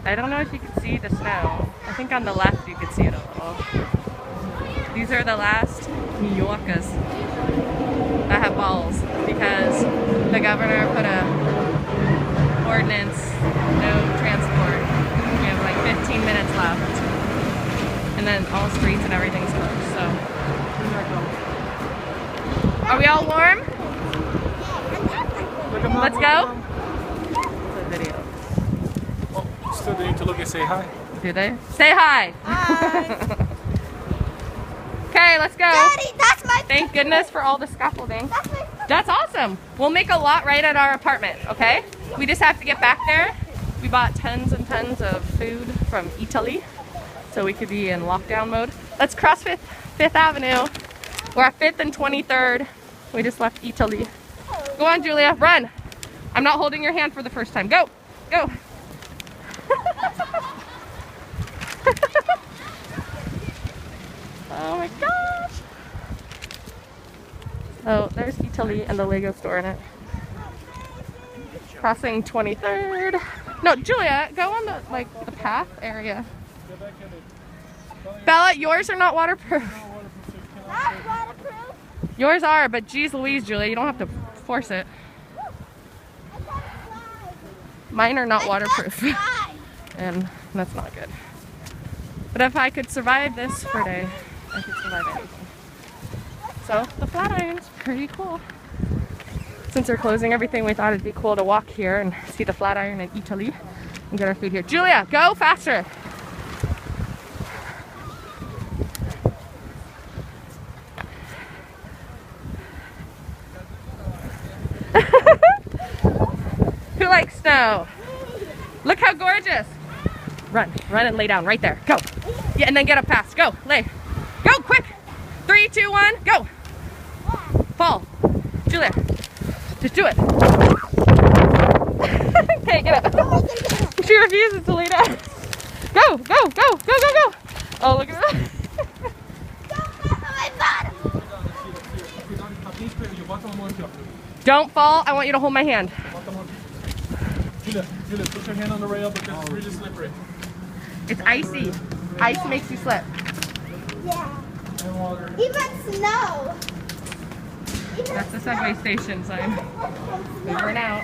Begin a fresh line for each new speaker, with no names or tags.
I don't know if you can see the snow. I think on the left you can see it a little. These are the last New Yorkers that have balls because the governor put a ordinance, no transport. We have like 15 minutes left. And then all streets and everything's closed, so. Are we all warm? Let's go? Video.
Oh, still need to look and say hi.
Do they? Say hi!
Hi!
Okay, let's go.
Daddy, that's my
Thank goodness for all the scaffolding.
That's my
That's awesome. We'll make a lot right at our apartment, okay? We just have to get back there. We bought tons and tons of food from Eataly, so we could be in lockdown mode. Let's cross Fifth Avenue. We're at 5th and 23rd. We just left Eataly. Go on, Julia, run. I'm not holding your hand for the first time. Go, go. Oh my gosh. Oh, there's Eataly and the Lego store in it. Crossing 23rd. No, Julia, go on the the path area. Bella, yours are not waterproof.
Not waterproof.
Yours are, but geez Louise, Julia, you don't have to force it. Mine are not waterproof. And that's not good. But if I could survive this for a day, I could survive anything. So the Flatiron's pretty cool. Since they're closing everything, we thought it'd be cool to walk here and see the Flatiron in Eataly and get our food here. Julia, go faster! Who likes snow? Look how gorgeous! Run, run and lay down right there. Go! Yeah, and then get up fast. Go, lay. Go, quick! 3, 2, 1, go! Fall. Julia, just do it. Okay, get up. She refuses to lay down. Go, go, go, go, go, go! Oh, look at that. Don't fall. I want you to hold my hand.
Julia, put your hand on the rail because it's really slippery.
It's icy. Ice makes you slip.
Yeah. Even snow.
That's the subway station sign. Over and out.